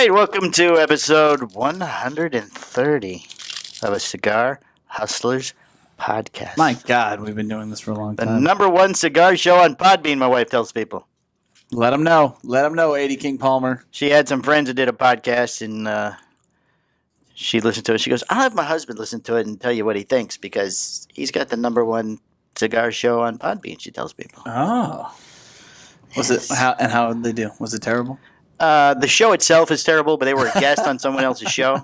right, welcome to episode 130 of a Cigar Hustlers podcast. My God, we've been doing this for a long The time. number one cigar show on Podbean, my wife tells people. Let them know. Let them know, 80 King Palmer. She had some friends that did a podcast, and she listened to it. She goes, I'll have my husband listen to it and tell you what he thinks because he's got the number one cigar show on Podbean, she tells people. Oh. Was Yes. it how did they do? Was it terrible? The show itself is terrible, but they were a guest on someone else's show.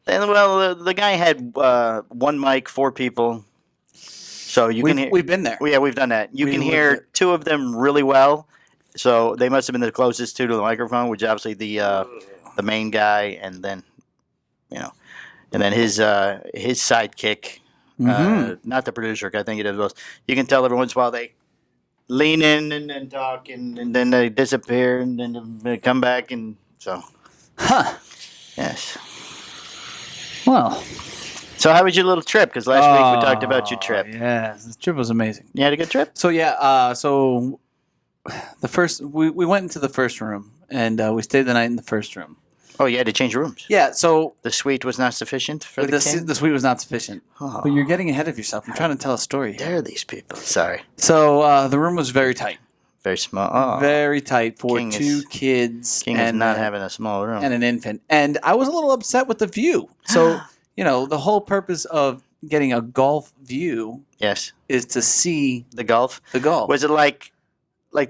And, well, the guy had one mic, 4 people. So you can hear. We've been there. Yeah, we've done that. You can hear 2 of them really well. So they must have been the closest to the microphone, which is obviously the main guy, and then and then his sidekick, not the producer. I think it is. You can tell every once in a while they lean in and talk, and then they disappear, and then they come back, and so. Yes. Well. So how was your little trip? Because last week we talked about your trip. Yeah, this trip was amazing. You had a good trip? So yeah, the first we went into the first room and we stayed the night in the first room. Oh, you had to change rooms. Yeah, so The suite was not sufficient for the king? the suite was not sufficient. Oh. But you're getting ahead of yourself. I'm trying to tell a story here. Dare these people. Sorry. So the room was very tight. Very small. Oh. Very tight for King 2 is- kids King is not having a small room. and an infant. And I was a little upset with the view. So, the whole purpose of getting a golf view Yes. is to see The Gulf? the golf. Was it like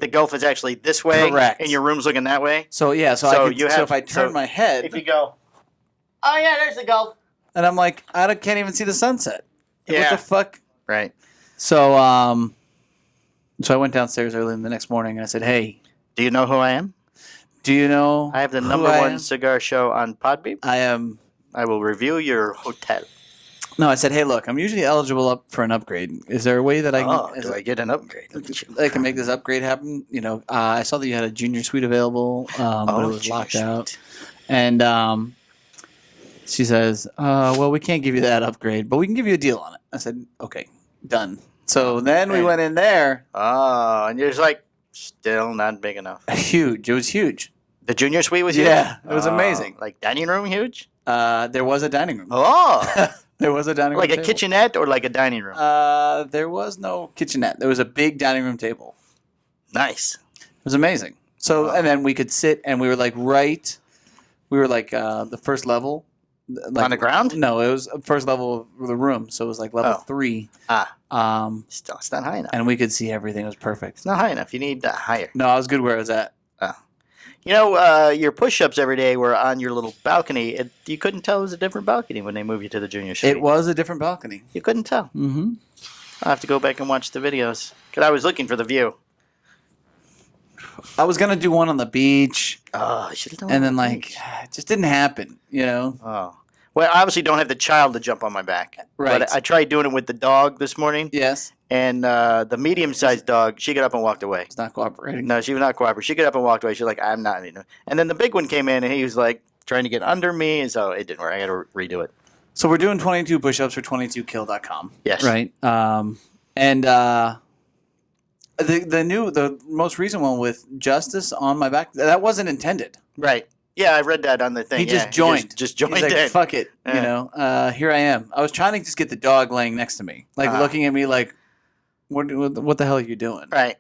the Gulf is actually this way? Correct. And your room's looking that way? So, yeah, so if I turn my head If you go, oh, yeah, there's the Gulf. and I'm like, can't even see the sunset. Like, Yeah. What the fuck? Right. So, so I went downstairs early in the next morning and I said, hey, Do you know who I am? do you know I have the who number I one am? cigar show on Podbean. I am. I will review your hotel. No, I said, hey, look, I'm usually eligible up for an upgrade. Is there a way that I can... Oh, is do it- I get an upgrade? Look at you. I can make this upgrade happen. I saw that you had a junior suite available, but it was junior locked out. suite. And she says, well, we can't give you that upgrade, but we can give you a deal on it. I said, okay, done. So then we Okay. went in there. Oh, and you're just like, still not big enough. Huge. It was huge. The junior suite was huge? Yeah, it was amazing. Like dining room huge? There was a dining room. Oh, There was a dining room like a table. kitchenette or like a dining room? There was no kitchenette. There was a big dining room table. Nice. It was amazing. So, Oh. and then we could sit, and we were like the first level. Like, On the ground? No, it was the first level of the room. So it was like level Oh. 3. Ah, still, it's not high enough. And we could see everything. It was perfect. It's not high enough. You need higher. No, I was good where I was at. Your push-ups every day were on your little balcony. You couldn't tell it was a different balcony when they moved you to the junior suite. It was a different balcony. You couldn't tell. Mm-hmm. I'll have to go back and watch the videos. Because I was looking for the view. I was gonna do one on the beach, Oh, I should have done and one then on the like beach. it just didn't happen. Oh. Well, I obviously don't have the child to jump on my back. Right. But I tried doing it with the dog this morning. Yes, And the medium-sized dog, she got up and walked away. it's not cooperating. No, she was not cooperating. She got up and walked away. She's like, I'm not. And then the big one came in, and he was like trying to get under me, and so it didn't work. I got to redo it. So we're doing 22 push-ups for 22kill.com. Yes. Right. And the most recent one with Justice on my back, that wasn't intended. Right. Yeah, I read that on the thing. He Yeah, just joined. Just joined He's like, in. fuck it. Yeah. Here I am. I was trying to just get the dog laying next to me, like looking at me like, what the hell are you doing? Right.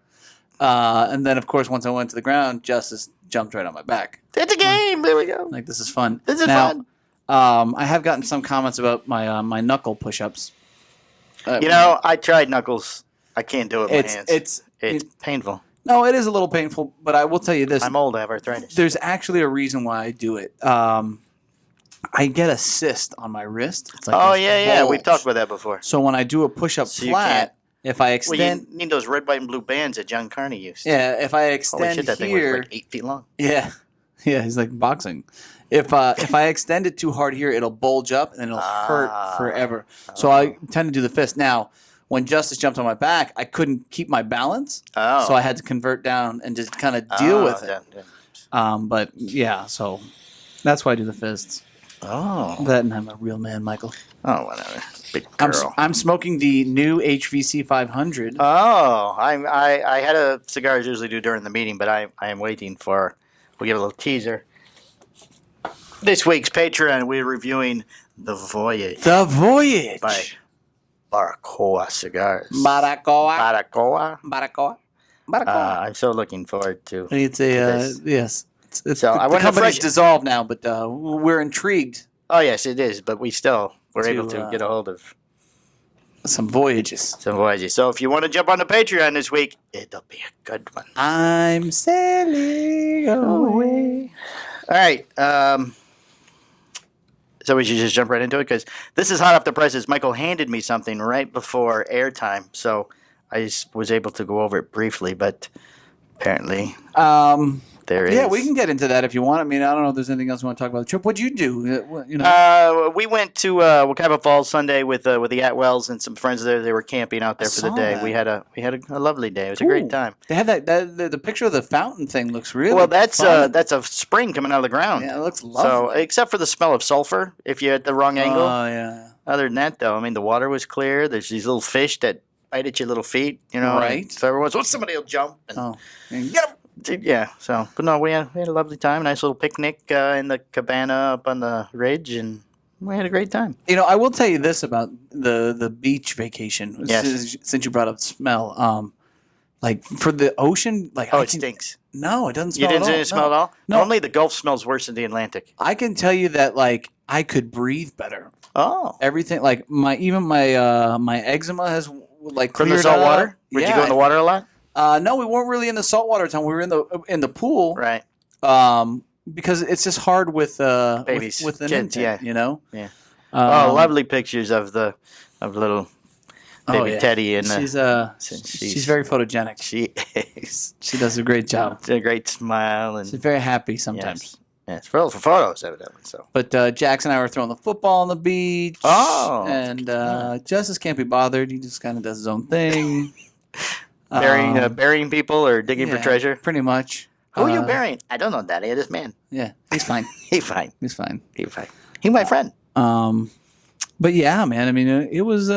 And then, of course, once I went to the ground, Justice jumped right on my back. It's a game. There we go. Like, this is fun. This is Now, fun. I have gotten some comments about my knuckle push-ups. I tried knuckles. I can't do it with my hands. It's painful. No, it is a little painful, but I will tell you this. I'm old. I have arthritis. There's actually a reason why I do it. I get a cyst on my wrist. It's like Oh, this yeah. We've bulge. talked about that before. So when I do a push-up So you flat, if I Well, extend, you need those red, white, and blue bands that John Carney used. if I Holy extend shit, that thing was here, like 8 feet long. yeah, he's like boxing. If I extend it too hard here, it'll bulge up and it'll hurt forever. So I tend to do the fist. Now, when Justice jumped on my back, I couldn't keep my balance, Oh. so I had to convert down and just kind of deal with it. Yeah. But yeah, so that's why I do the fists. Oh. That and I'm a real man, Michael. Oh, whatever. Big girl. I'm smoking the new HVC 500. Oh, I had a cigar I usually do during the meeting, but I am waiting for. We'll give a little teaser. This week's Patreon, we're reviewing The Voyage The Voyage by Baracoa Cigars. Baracoa. Baracoa. Baracoa. I'm so looking forward to. It's this. yes. It's So, I the wonder company's if dissolved now, but we're intrigued. Oh yes, it is, but we still were able to get a hold of some voyages. So if you want to jump on the Patreon this week, it'll be a good one. I'm sailing away. All right. So we should just jump right into it because this is hot off the presses. Michael handed me something right before airtime, so I just was able to go over it briefly, but apparently there is. Yeah, we can get into that if you want. I mean, I don't know if there's anything else you want to talk about the trip. What'd you do? We went to Wekiva Falls Sunday with the Atwells and some friends there. They were camping out there for the day. That. We had a lovely day. It was a great time. They had the picture of the fountain thing looks really well. That's fun. that's a spring coming out of the ground. Yeah, it looks lovely. So except for the smell of sulfur, if you're at the wrong angle. Oh yeah. Other than that, though, I mean, the water was clear. There's these little fish that bite at your little feet. Right. So every once in a while, somebody will jump. And, and get them. Yeah, so, but no, we had a lovely time. Nice little picnic in the cabana up on the ridge, and we had a great time. I will tell you this about the beach vacation. Yes. Since you brought up smell, like for the ocean, like it stinks. No, it doesn't smell. You didn't smell at all? No. Normally the Gulf smells worse than the Atlantic. I can tell you that like I could breathe better. Oh, everything like my eczema has like from the cleared salt up. water. Would you go in the water a lot? No, we weren't really in the saltwater time. We were in the pool, right? Because it's just hard with babies, with an kids, infant, yeah. Lovely pictures of little baby Teddy, and she's very photogenic. She is. She does a great job. It's a great smile, and she's very happy sometimes. Yes, for photos, evidently. So, but Jax and I were throwing the football on the beach. Oh, and Justice can't be bothered. He just kind of does his own thing. Burying people or digging for treasure? Pretty much. Who are you burying? I don't know, Daddy. This man. Yeah, he's fine. He's fine. He's fine. He's fine. He's my friend. But yeah, man. I mean, it was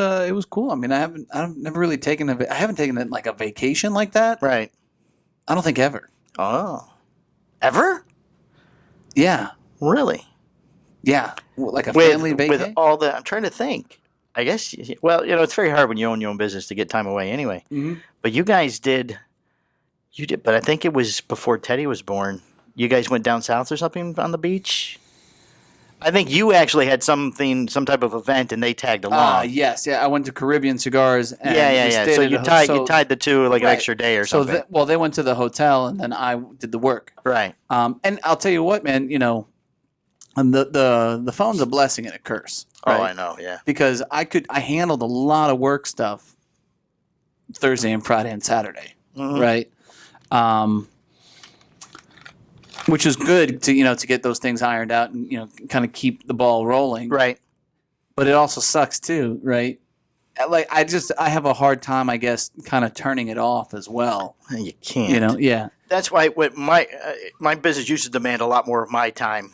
cool. I mean, I've never really taken I haven't taken like a vacation like that. Right. I don't think ever. Oh, ever? Yeah. Really? Yeah. Like a family vacation. With all the, I'm trying to think. I guess. Well, it's very hard when you own your own business to get time away anyway. Mm-hmm. But you guys did. You did, but I think it was before Teddy was born. You guys went down south or something on the beach. I think you actually had some type of event, and they tagged along. Yes, yeah. I went to Caribbean Cigars. And yeah. So you tied the two like an extra day or something. So they went to the hotel, and then I did the work. Right. And I'll tell you what, man. The phone's a blessing and a curse. Right? Oh, I know. Yeah. Because I handled a lot of work stuff Thursday and Friday and Saturday. Mm-hmm. Right. Which is good to get those things ironed out and kind of keep the ball rolling. Right. But it also sucks too, right? Like I have a hard time, I guess, kind of turning it off as well. You can't. Yeah. That's why my business used to demand a lot more of my time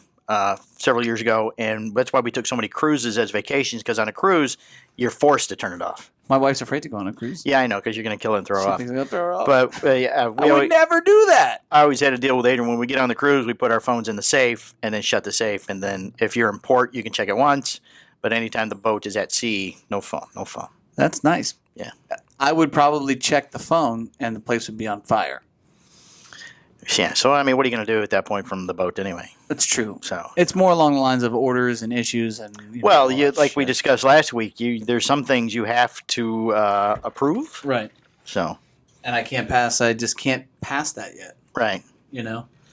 several years ago, and that's why we took so many cruises as vacations. Because on a cruise, you're forced to turn it off. My wife's afraid to go on a cruise. Yeah, I know, because you're going to kill it and throw She off. thinks I'm gonna throw her off. But I would never do that. I always had to deal with Adrian. When we get on the cruise, we put our phones in the safe and then shut the safe. And then if you're in port, you can check it once. But anytime the boat is at sea, no phone. That's nice. Yeah. I would probably check the phone and the place would be on fire. Yeah. So, I mean, what are you going to do at that point from the boat anyway? That's true. So it's more along the lines of orders and issues and. We discussed last week, there's some things you have to approve. Right. So. And I just can't pass that yet. Right.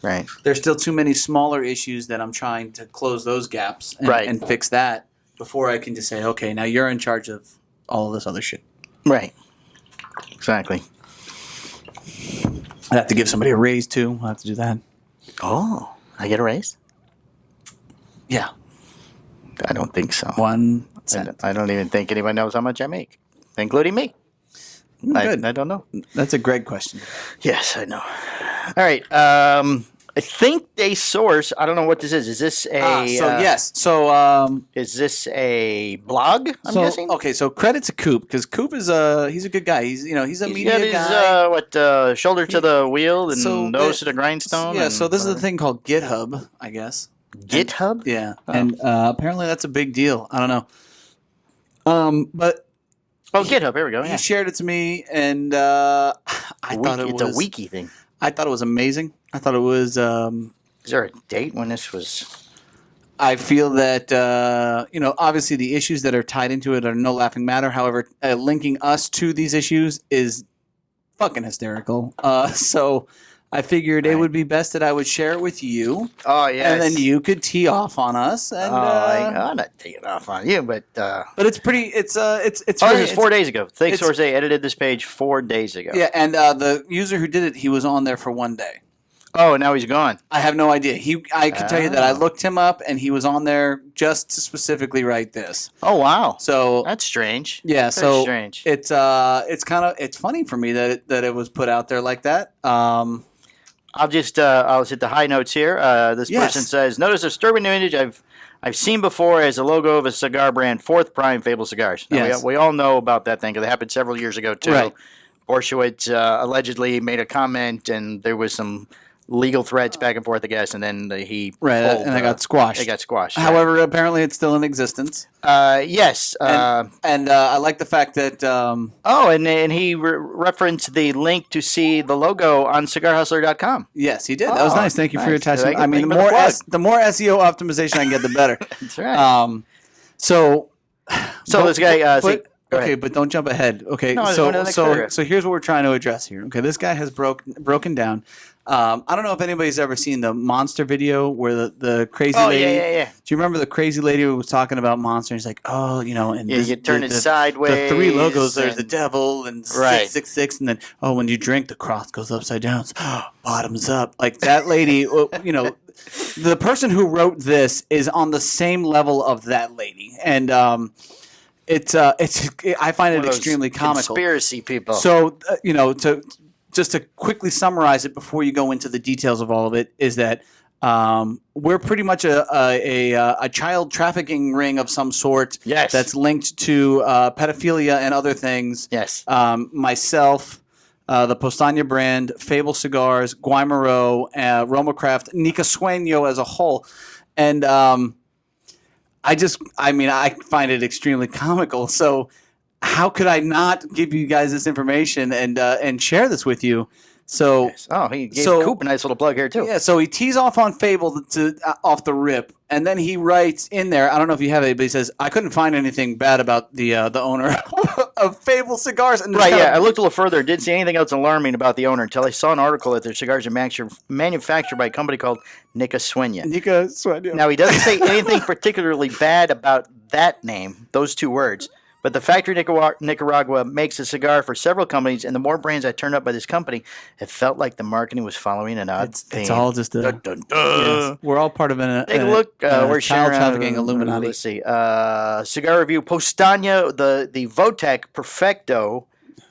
Right. There's still too many smaller issues that I'm trying to close those gaps and fix that before I can just say, okay, now you're in charge of all of this other shit. Right. Exactly. I have to give somebody a raise too. I'll have to do that. Oh, I get a raise? Yeah. I don't think so. 1 cent. I don't even think anybody knows how much I make, including me. Good. I don't know. That's a Greg question. Yes, I know. All right. I think they source. I don't know what this is. Is this a? Is this a blog? I'm guessing. Okay, so credit to Coop because Coop is he's a good guy. He's a media guy. Shoulder to the wheel and nose to the grindstone. Yeah. So this is a thing called GitHub, I guess. GitHub? Yeah, Oh. and apparently that's a big deal. I don't know. But GitHub. Here we go. he Yeah. shared it to me, and I thought It's a wiki thing. I thought it was amazing. I thought it was. Is there a date when this was? I feel that obviously the issues that are tied into it are no laughing matter. However, linking us to these issues is fucking hysterical. So I figured it would be best that I would share it with you. Oh yeah, and then you could tee off on us. And, I'm not taking off on you, but it's pretty. It's this is 4 days ago. Thanks, Source edited this page 4 days ago. Yeah, and the user who did it, he was on there for 1 day. Oh, and now he's gone. I have no idea. I can tell you that I looked him up, and he was on there just to specifically write this. Oh wow! So that's strange. Yeah, Very strange. It's it's funny for me that it was put out there like that. I'll hit the high notes here. This person says, "Notice a disturbing new image I've seen before as a logo of a cigar brand, Fourth Prime Fable Cigars." Now, we all know about that thing because it happened several years ago too. Right. Borshowitz allegedly made a comment, and there was some legal threats back and forth, I guess, and then he pulled, and they got squashed. They got squashed. However, apparently it's still in existence. Yes. And I like the fact that. And he referenced the link to see the logo on CigarHustler.com. Yes, he did. That was nice. Thank you for your attachment. I mean, the more SEO optimization I can get, the better. That's right. So this guy. Okay, but don't jump ahead. Okay, No, so here's what we're trying to address here. Okay, this guy has broken down. I don't know if anybody's ever seen the Monster video where the crazy lady. Yeah. Do you remember the crazy lady who was talking about Monster? He's like, and you turn it sideways. The 3 logos are the devil and right. 666, and then when you drink, the cross goes upside down. Bottoms up. Like that lady. The person who wrote this is on the same level of that lady, and I find it extremely comical. Conspiracy people. So to quickly summarize it before you go into the details of all of it is that we're pretty much a child trafficking ring of some sort. Yes. That's linked to pedophilia and other things. Yes. Myself, the Postania brand, Fable Cigars, Guaymaro, Roma Craft, Nica Sueño as a whole, and I find it extremely comical. So how could I not give you guys this information and share this with you? So he gave Coop a nice little plug here too. Yeah, so he tees off on Fable off the rip, and then he writes in there. I don't know if you have it, but he says, "I couldn't find anything bad about the owner of Fable Cigars." And I looked a little further. Didn't see anything else alarming about the owner until I saw an article that their cigars are manufactured by a company called Nica Sueño. Nica Sueño. Now he doesn't say anything particularly bad about that name, those 2 words. But the factory Nicaragua makes a cigar for several companies, and the more brands that turned up by this company, it felt like the marketing was following an odd theme. It's all just dun, dun, dun. Yes, we're all part of Take a look. We're child sharing trafficking Illuminati. Let's see. Cigar review. Postania, the Votec Perfecto.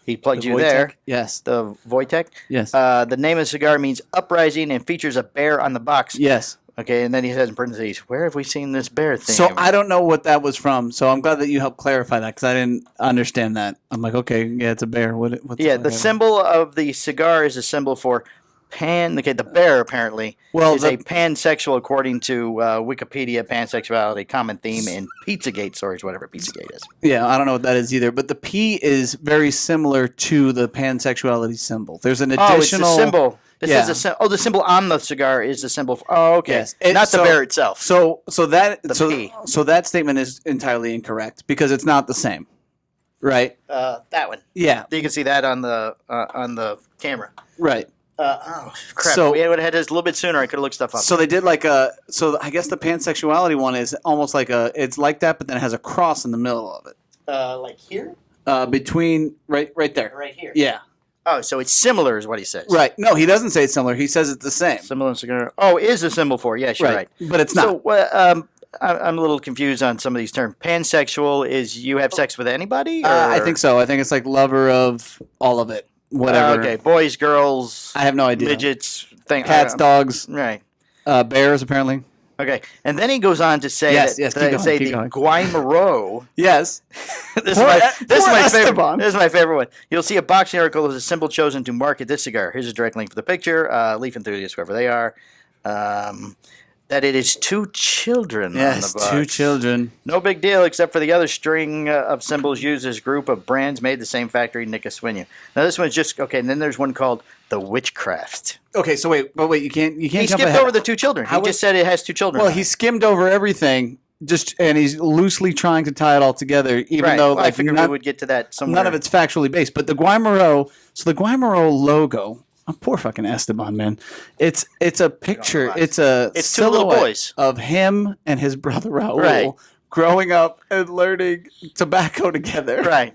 He plugged you there. Yes. The Wojtek. Yes. The name of the cigar means uprising and features a bear on the box. Yes. Okay, and then he says in parentheses, "Where have we seen this bear thing?" So I don't know what that was from. So I'm glad that you helped clarify that because I didn't understand that. I'm like, okay, yeah, it's a bear. What's the symbol of the cigar is a symbol for pan. Okay, the bear apparently is a pansexual according to Wikipedia. Pansexuality, common theme in Pizzagate stories, whatever Pizzagate is. Yeah, I don't know what that is either. But the P is very similar to the pansexuality symbol. There's an additional it's a symbol. The symbol on the cigar is the symbol. Okay. Yes. Not the bear itself. So P. that statement is entirely incorrect because it's not the same, right? That one. Yeah. You can see that on the camera. Right. Crap. So we would have had this a little bit sooner. I could have looked stuff up. So they did so I guess the pansexuality one is almost like it's like that, but then it has a cross in the middle of it. Like here? Between right there. Right here. Yeah. Oh, so it's similar is what he says. Right. No, he doesn't say it's similar. He says it's the same. Similar cigar. Oh, is the symbol for? Yes, you're right. But it's not. So I'm a little confused on some of these terms. Pansexual is you have sex with anybody? Or? I think so. I think it's like lover of all of it. Whatever. Okay. Boys, girls. I have no idea. Midgets. Cats, dogs. Right. Bears, apparently. Okay, and then he goes on to say the Guaymaro. Yes. This is my favorite one. You'll see a boxing article as a symbol chosen to market this cigar. Here's a direct link for the picture. Leaf enthusiasts, whoever they are. that it is 2 children Yes, on the box. 2 children. No big deal, except for the other string of symbols used as group of brands made the same factory, Nicosia. Now this one's just okay. And then there's one called the Witchcraft. Okay, so wait, you can't He jump skipped ahead. over the 2 children. He just said it has 2 children. Well, on he it. skimmed over everything, and he's loosely trying to tie it all together, even though I figured we would get to that somewhere. none of it's factually based. But the Guaymaro, the Guaymaro logo. Oh, poor fucking Esteban, man. It's a picture. It's 2 little silhouette boys of him and his brother Raul Right. growing up and learning tobacco together. Right.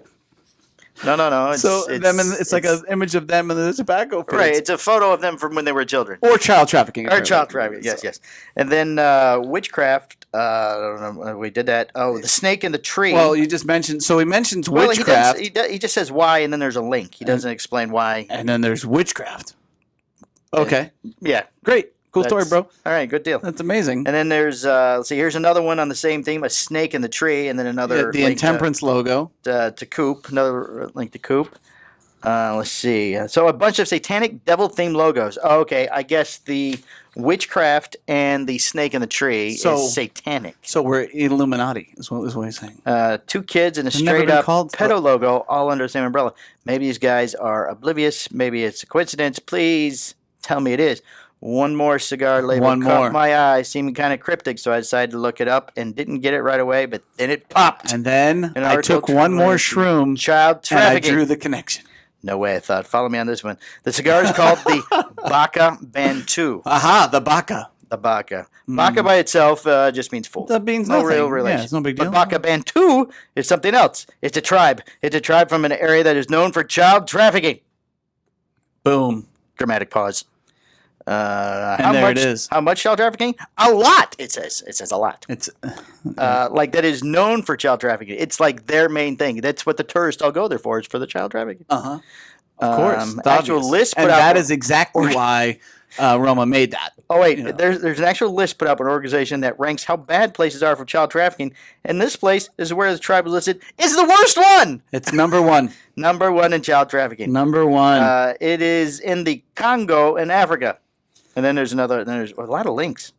No. It's like an image of them and the tobacco fields. Right. It's a photo of them from when they were children. Or child trafficking. Or child trafficking. Yes. And then Witchcraft. I don't know. We did that. Oh, the snake in the tree. Well, you just mentioned. So he mentions Well, witchcraft. he just says why, and then there's a link. He doesn't explain why. And then there's witchcraft. Okay. Yeah. Great. Cool story, bro. All right. Good deal. That's amazing. And then there's let's see. Here's another one on the same theme: a snake in the tree, and then another the link intemperance logo. to Coop. Another link to Coop. Let's see. So a bunch of satanic devil-themed logos. Oh, okay. I guess the witchcraft and the snake in the tree is satanic. So we're Illuminati, is what he's saying. 2 kids and a I've never been straight-up called pedo logo, all under the same umbrella. Maybe these guys are oblivious. Maybe it's a coincidence. Please tell me it is. One more cigar label caught my eye, seeming kind of cryptic, so I decided to look it up and didn't get it right away, but then it popped. And then I took one more shroom, child trafficking. and I drew the connection. No way, I thought. Follow me on this one. The cigar is called the Baca Bantu. Aha, the Baca. The Baca. Baca by itself just means fool. That means no nothing. real relation. Yeah, it's no big deal. But Baca Bantu is something else. It's a tribe. It's a tribe from an area that is known for child trafficking. Boom. Dramatic pause. And there it is. How much child trafficking? A lot. It says a lot. It's like that is known for child trafficking. It's like their main thing. That's what the tourists all go there for. Is for the child trafficking. Of course. The actual list put and out that is exactly why Roma made that. Oh wait, there's an actual list put up by an organization that ranks how bad places are for child trafficking, and this place is where the tribe is listed is the worst one. It's number 1. Number 1 in child trafficking. Number 1. It is in the Congo in Africa. And then there's there's a lot of links.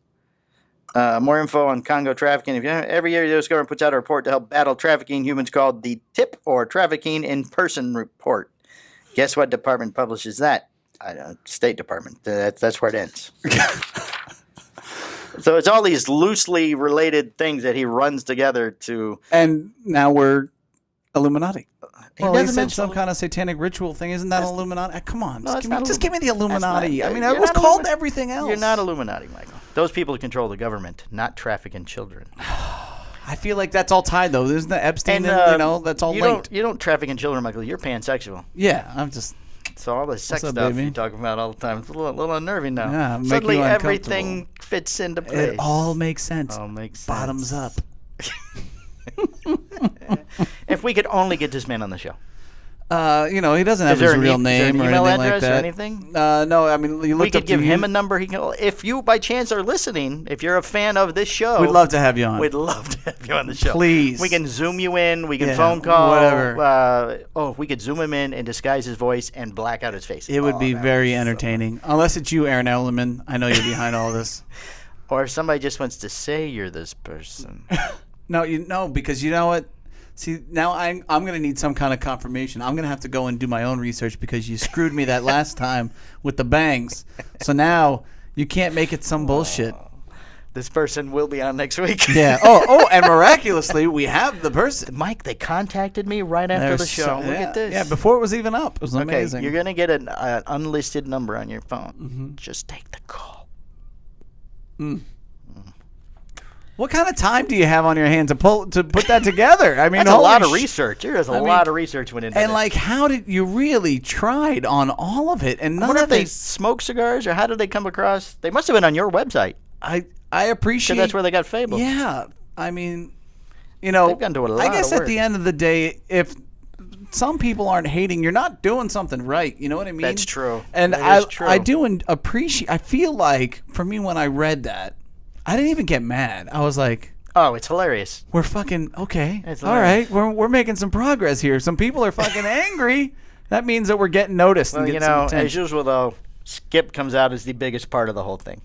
More info on Congo trafficking. Every year, the U.S. government puts out a report to help battle trafficking humans called the TIP, or Trafficking in Person Report. Guess what department publishes that? State Department. That's where it ends. So it's all these loosely related things that he runs together to. And now we're Illuminati. Well, he said some kind of satanic ritual thing. Isn't that Illuminati? Come on, No, just give me the Illuminati. I mean, it you're was not called everything else. You're not Illuminati, Michael. Those people control the government, not trafficking children. I feel like that's all tied, though. Isn't that Epstein? That's all linked. You don't traffic in children, Michael. You're pansexual. Yeah, I'm just. So all the sex up, stuff baby? you talk about all the time, it's a little unnerving now. Yeah, make Suddenly you uncomfortable. everything fits into place. It all makes sense. All makes sense. Bottoms up. If we could only get this man on the show. He doesn't have his real name or email anything address like that. Or anything? No, I mean, you We looked could up give to him a number. He can. If you by chance are listening, if you're a fan of this show, We'd love to have you on. We'd love to have you on the show. Please. We can zoom you in. We can Yeah, phone call. whatever. If we could zoom him in and disguise his voice and black out his face. It would be very entertaining. Unless it's you, Aaron Ellerman. I know you're behind all this. Or if somebody just wants to say you're this person. No, because you know what? See, now I'm going to need some kind of confirmation. I'm going to have to go and do my own research because you screwed me that last time with the bangs. So now you can't make it some bullshit. This person will be on next week. Yeah. And miraculously, we have the person. Mike, they contacted me right after the show. Look at this. Yeah, before it was even up. It was amazing. Okay, you're going to get an unlisted number on your phone. Mm-hmm. Just take the call. What kind of time do you have on your hands to put that together? I mean, that's a lot of research. There's a lot of research went into it. And like, how did you really tried on all of it? And I none wonder of if they it. smoke cigars, or how did they come across? They must have been on your website. I appreciate. That's where they got Fable. Yeah, I mean, they've gone to a lot I guess of at work. the end of the day, if some people aren't hating, you're not doing something right. You know what I mean? That's true. And that is true. I do appreciate. I feel like for me, when I read that, I didn't even get mad. I was like, oh, it's hilarious. we're fucking okay. It's all right, we're making some progress here. Some people are fucking angry. That means that we're getting noticed. Well, and getting some as attention. usual, though, Skip comes out as the biggest part of the whole thing.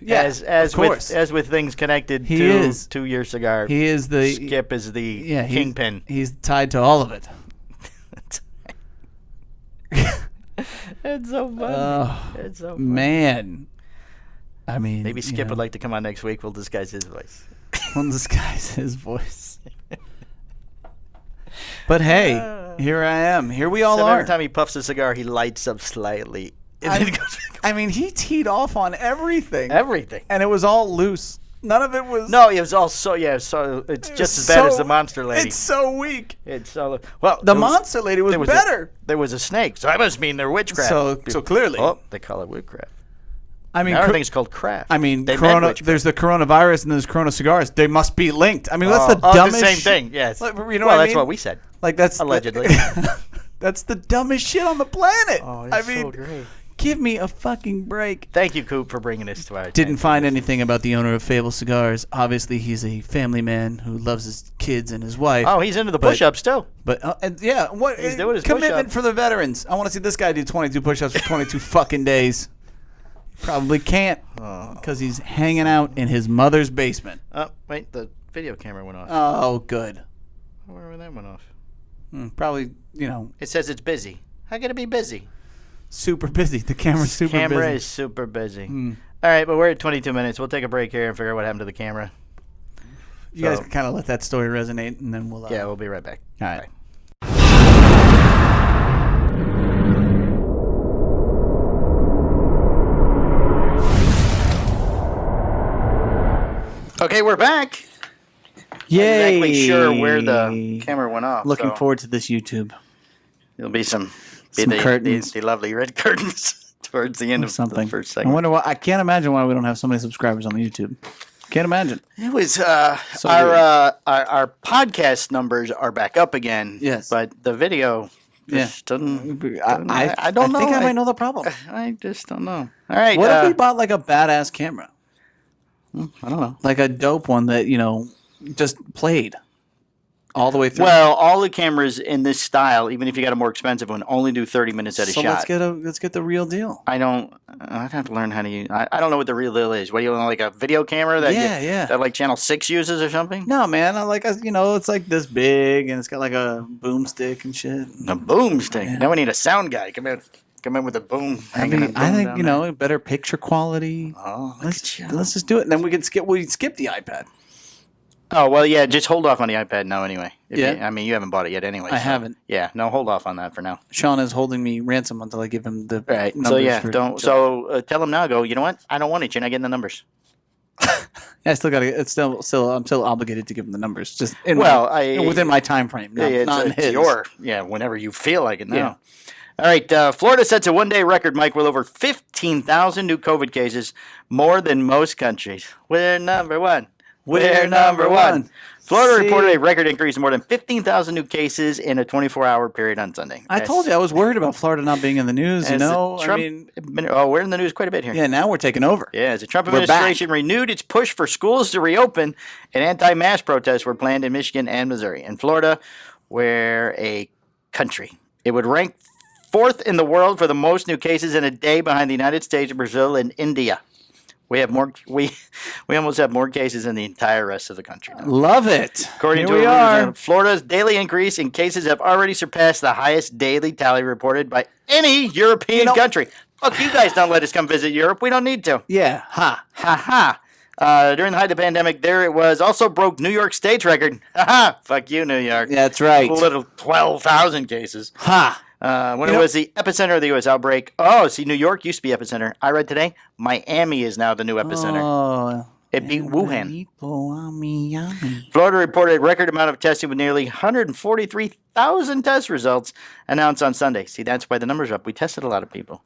Yeah, as of course. with things connected He to is. to your cigar. He is the Skip is the yeah, kingpin. He's tied to all of it. It's so funny. It's so funny. Man. I mean, Maybe Skip would like to come on next week. We'll disguise his voice. We'll disguise his voice. But hey, here I am. Here we all So are. every time he puffs a cigar, he lights up slightly. And then it goes back. I mean, he teed off on everything. Everything. And it was all loose. None of it was. No, it was all so it's just as bad as the monster lady. It's so weak. It's so well. The monster lady was better. There was a snake, so that must mean they're witchcraft. So clearly. Oh, they call it witchcraft. I mean, Now everything's called craft. I mean, They Corona. meant witchcraft. There's the coronavirus and there's Corona cigars. They must be linked. I mean, that's the dumbest. the same thing. Yes. Like, you know well, what I that's mean? what we said. Like that's Allegedly. That's the dumbest shit on the planet. Oh, I it's mean, so great. give me a fucking break. Thank you, Coop, for bringing this to our Didn't attention. find anything about the owner of Fable Cigars. Obviously, he's a family man who loves his kids and his wife. Oh, he's into the push-ups too. But and yeah, what He's doing his commitment push-ups. for the veterans? I want to see this guy do 22 push-ups for 22 fucking days. Probably can't because he's hanging out in his mother's basement. Oh, wait, the video camera went off. Oh, good. I wonder when that went off. Probably, It says it's busy. How can it be busy? super busy. The camera's super Camera busy. is super busy. All right, but we're at 22 minutes. We'll take a break here and figure out what happened to the camera. You guys can kind of let that story resonate, and then we'll. Yeah, we'll be right back. All right. Okay, we're back. Yay! Not exactly sure where the camera went off. Looking so forward to this YouTube. There'll be some curtains. the lovely red curtains towards the end of Something. the first I segment. wonder why. I can't imagine why we don't have so many subscribers on the YouTube. Can't imagine. It was So our podcast numbers are back up again. Yes. but the video just doesn't. I don't know. I think I might know the problem. I just don't know. All right. What if we bought like a badass camera, I don't know. like a dope one that just played all the way through? Well, all the cameras in this style, even if you got a more expensive one, only do 30 minutes at a so shot. let's get the real deal. I'd have to learn how to use. I don't know what the real deal is. What do you want, like a video camera that that like Channel 6 uses or something? No, man. It's like this big and it's got like a boomstick and shit. A boomstick. Yeah. Now we need a sound guy. Come in with a boom. I think better picture quality. Oh, let's just do it, and then we skip the iPad. Oh well, yeah. Just hold off on the iPad now, anyway. You haven't bought it yet, anyway. I haven't. Yeah, no, hold off on that for now. Sean is holding me ransom until I give him the right. numbers. So yeah, don't. So tell him now. Go. You know what? I don't want it. You're not getting the numbers. I still got to. It's still. I'm still obligated to give him the numbers. Just within my time frame. Whenever you feel like it now. Yeah. All right, Florida sets a one-day record, Mike, with over 15,000 new COVID cases, more than most countries. We're number one. We're number one. Florida reported a record increase of more than 15,000 new cases in a 24-hour period on Sunday. I told you I was worried about Florida not being in the news. Trump, we're in the news quite a bit here. Yeah, now we're taking over. Yeah, as the Trump administration renewed its push for schools to reopen, and anti-mask protests were planned in Michigan and Missouri. In Florida, we're a country. It would rank fourth in the world for the most new cases in a day, behind the United States, Brazil, and India. We have more. We almost have more cases than the entire rest of the country now. Love it. According to Florida's daily increase in cases have already surpassed the highest daily tally reported by any European country. Fuck, you guys don't let us come visit Europe. We don't need to. Yeah. Ha. Ha ha. During the height of the pandemic, there it was. Also broke New York State's record. Ha ha. Fuck you, New York. Yeah, that's right. A little 12,000 cases. Ha. When it was the epicenter of the U.S. outbreak. Oh, see, New York used to be epicenter. I read today, Miami is now the new epicenter. Oh, it beat Wuhan. Florida reported a record amount of testing with nearly 143,000 test results announced on Sunday. See, that's why the numbers are up. We tested a lot of people.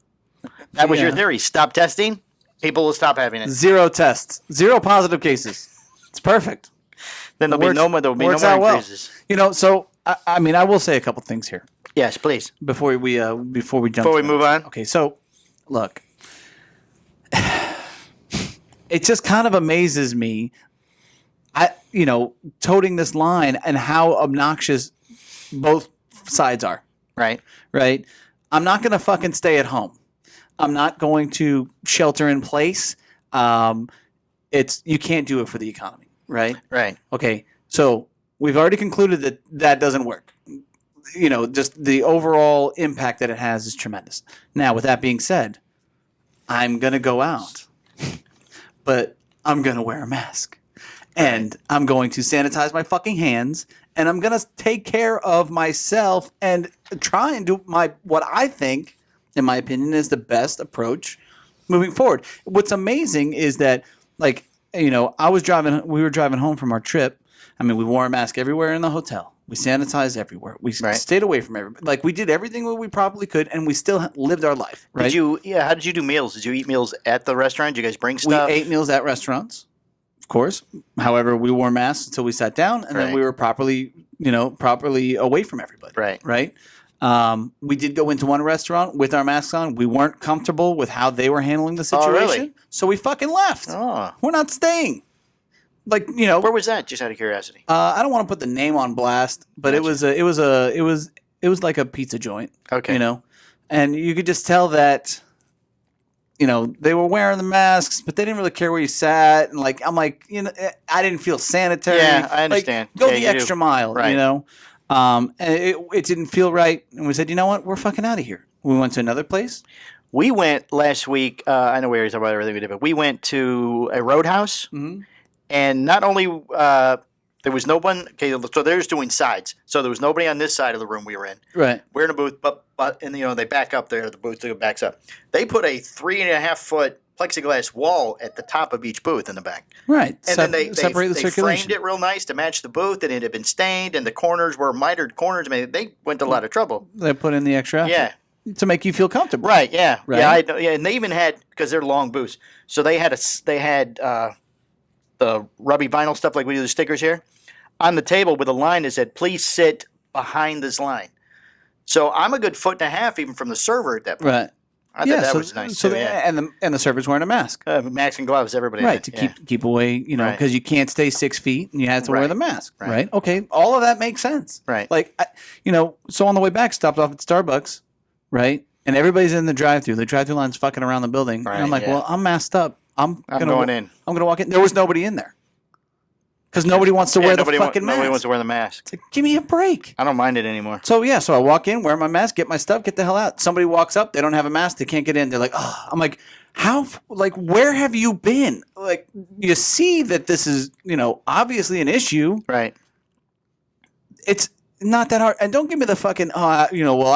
That was your theory. Stop testing, people will stop having it. 0 tests. 0 positive cases. It's perfect. Then there'll be no more increases. Well. So, I will say a couple things here. Yes, please. Before we jump. Before we move on. Okay, so look, it just kind of amazes me. Toting this line and how obnoxious both sides are. Right. I'm not going to fucking stay at home. I'm not going to shelter in place. you can't do it for the economy, right? Right. Okay, so we've already concluded that doesn't work. Just the overall impact that it has is tremendous. Now, with that being said, I'm going to go out, but I'm going to wear a mask. And I'm going to sanitize my fucking hands, and I'm going to take care of myself and try and do what I think, in my opinion, is the best approach moving forward. What's amazing is that, we were driving home from our trip. I mean, we wore a mask everywhere in the hotel. We sanitized everywhere. We stayed away from everybody. Like, we did everything that we probably could, and we still lived our life, right? How did you do meals? Did you eat meals at the restaurant? Did you guys bring stuff? We ate meals at restaurants. Of course. However, we wore masks until we sat down, and then we were properly away from everybody. Right. We did go into one restaurant with our masks on. We weren't comfortable with how they were handling the situation, really? So we fucking left. Oh. We're not staying. Where was that? Just out of curiosity. I don't want to put the name on blast, but gotcha. it was like a pizza joint. Okay. And you could just tell that. They were wearing the masks, but they didn't really care where you sat. And I'm like, I didn't feel sanitary. Yeah, I understand. Go the extra mile, right. And it didn't feel right. And we said, you know what? We're fucking out of here. We went to another place. We went last week. I know we already talked about everything we did, but we went to a roadhouse. Mm-hmm. And not only there was no one. Okay, so they're just doing sides. So there was nobody on this side of the room we were in. Right. We're in a booth, but they back up there. The booth backs up. They put a 3.5-foot plexiglass wall at the top of each booth in the back. Right. And then they separate the circulation. Framed it real nice to match the booth, and it had been stained, and the corners were mitered corners. I mean, they went to a lot of trouble. They put in the extra effort. Yeah. To make you feel comfortable. Right. Yeah. Right? Yeah. And they even had, because they're long booths, so they had the rubby vinyl stuff like we do the stickers here on the table with a line that said, "Please sit behind this line." So I'm a good 1.5 feet even from the server at that point. Right. I thought that was nice. So and the server's wearing a mask. Mask and gloves, everybody. Right, to keep away, because you can't stay 6 feet and you have to wear the mask. Right. Okay. All of that makes sense. Right. So on the way back, stopped off at Starbucks, right? And everybody's in the drive-thru. The drive-thru line's fucking around the building. Right, and I'm like, well, I'm masked up. I'm going in. I'm gonna walk in. There was nobody in there. Because nobody wants to wear the fucking mask. Nobody wants to wear the mask. It's like, give me a break. I don't mind it anymore. So I walk in, wear my mask, get my stuff, get the hell out. Somebody walks up, they don't have a mask, they can't get in. They're like, oh, I'm like, how? Like, where have you been? Like, you see that this is, obviously an issue. Right. It's not that hard. And don't give me the fucking, I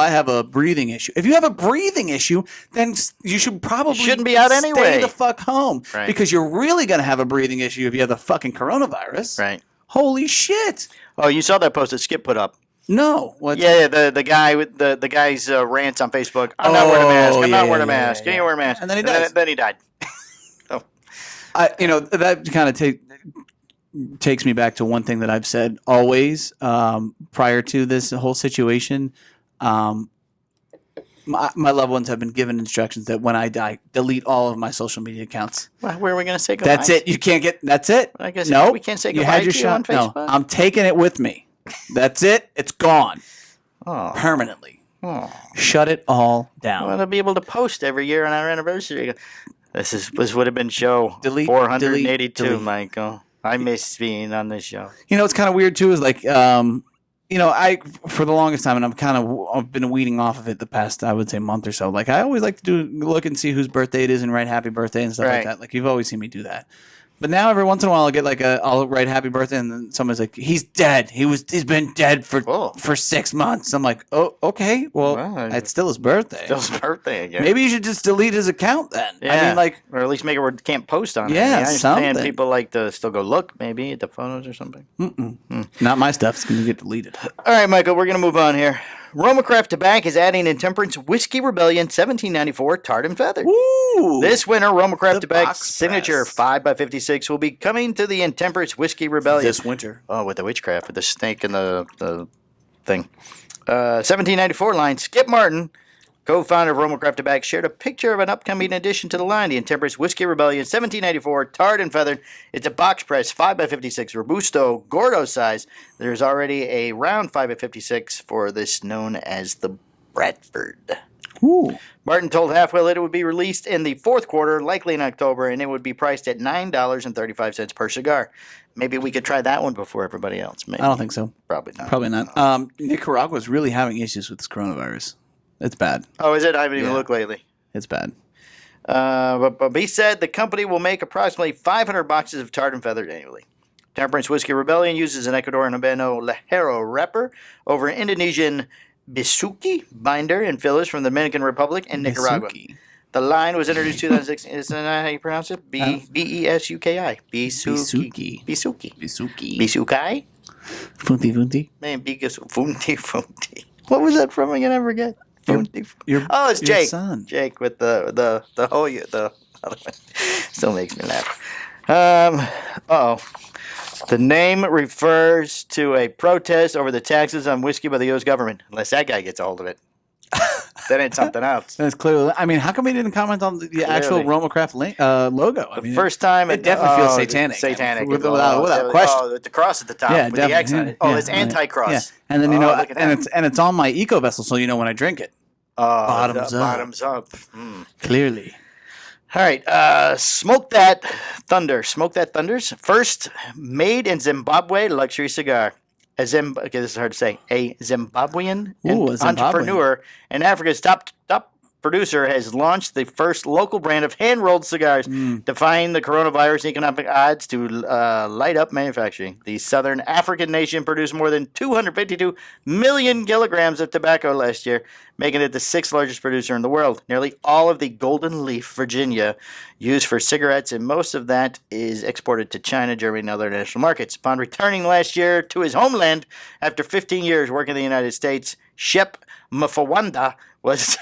have a breathing issue. If you have a breathing issue, then you should probably shouldn't be out anyway. Stay the fuck home. Right. Because you're really going to have a breathing issue if you have the fucking coronavirus. Right. Holy shit. Oh, you saw that post that Skip put up. No. What? Yeah, the guy with the guy's rants on Facebook. I'm not wearing a mask. I'm not wearing a mask. Can you wear a mask? And then he does. Then he died. So. That kind of takes me back to one thing that I've said always prior to this whole situation. My loved ones have been given instructions that when I die, delete all of my social media accounts. Well, where are we going to say goodbye? That's it. You can't get. That's it. I guess no. We can't say you goodbye had your to shot. you on Facebook. No, I'm taking it with me. That's it. It's gone. Oh. Permanently. Oh. Shut it all down. Well, I'll be able to post every year on our anniversary. This would have been show delete, 482, delete. Michael. I miss being on this show. It's kind of weird too. Is like, I for the longest time, and I've been weeding off of it the past, I would say, month or so. Like, I always like to look and see whose birthday it is and write happy birthday and stuff like that. Like, you've always seen me do that. But now every once in a while I'll get I'll write happy birthday and then someone's like, he's dead. He's been dead for 6 months. I'm like, oh, okay. Well, it's still his birthday. Still his birthday, I guess. Maybe you should just delete his account then. Yeah. I mean, or at least make it where it can't post on it. Yeah, I understand something. people like to still go look maybe at the photos or something. Not my stuff. It's going to get deleted. All right, Michael, we're going to move on here. Roma Craft Tobacco is adding Intemperance Whiskey Rebellion 1794 Tarred and Feathered. Ooh, this winter, Roma Craft Tobacco's box signature press. 5x56 will be coming to the Intemperance Whiskey Rebellion. This winter. Oh, with the witchcraft, with the snake and the thing. 1794 line, Skip Martin, co-founder of Roma Craft Tobacco, shared a picture of an upcoming addition to the line, the Intemperance Whiskey Rebellion 1794 Tarred and Feathered. It's a box press 5x56 Robusto Gordo size. There's already a round 5x56 for this known as the Bradford. Ooh. Martin told Halfwell that it would be released in the fourth quarter, likely in October, and it would be priced at $9.35 per cigar. Maybe we could try that one before everybody else. Maybe. I don't think so. Probably not. Probably not. Nicaragua's really having issues with this coronavirus. It's bad. Oh, is it? I haven't even looked lately. It's bad. But he said the company will make approximately 500 boxes of tarred and feathered annually. Temperance Whiskey Rebellion uses an Ecuadorian Habano Lajero wrapper over an Indonesian Bisuki binder and fillers from the Dominican Republic and Nicaragua. Bisuki. The line was introduced in 2016. Isn't that how you pronounce it? B-E-S-U-K-I. Bisuki. Bisuki. Bisuki. Bisukai? Funti Funti. Man, Funti. What was that from again? I forget. Oh, it's Jake. Son. Jake with the other one. Still makes me laugh. The name refers to a protest over the taxes on whiskey by the U.S. government. Unless that guy gets a hold of it. That ain't something else. That's clearly. I mean, how come he didn't comment on the actual Roma Craft logo? I mean, first time it definitely feels satanic. Satanic, without question. Oh, with the cross at the top, with the X on it. Oh, it's anti-cross. Yeah. And then and it's on my eco vessel, so you know when I drink it. Bottoms up. Clearly. All right, Smoke That Thunder. Smoke That Thunder's first made in Zimbabwe luxury cigar. Okay, this is hard to say. A Zimbabwean entrepreneur and Africa's top producer has launched the first local brand of hand-rolled cigars, defying the coronavirus economic odds to light up manufacturing. The Southern African nation produced more than 252 million kilograms of tobacco last year, making it the sixth largest producer in the world. Nearly all of the Golden Leaf, Virginia, used for cigarettes, and most of that is exported to China, Germany, and other international markets. Upon returning last year to his homeland after 15 years working in the United States, Shep Mfawanda was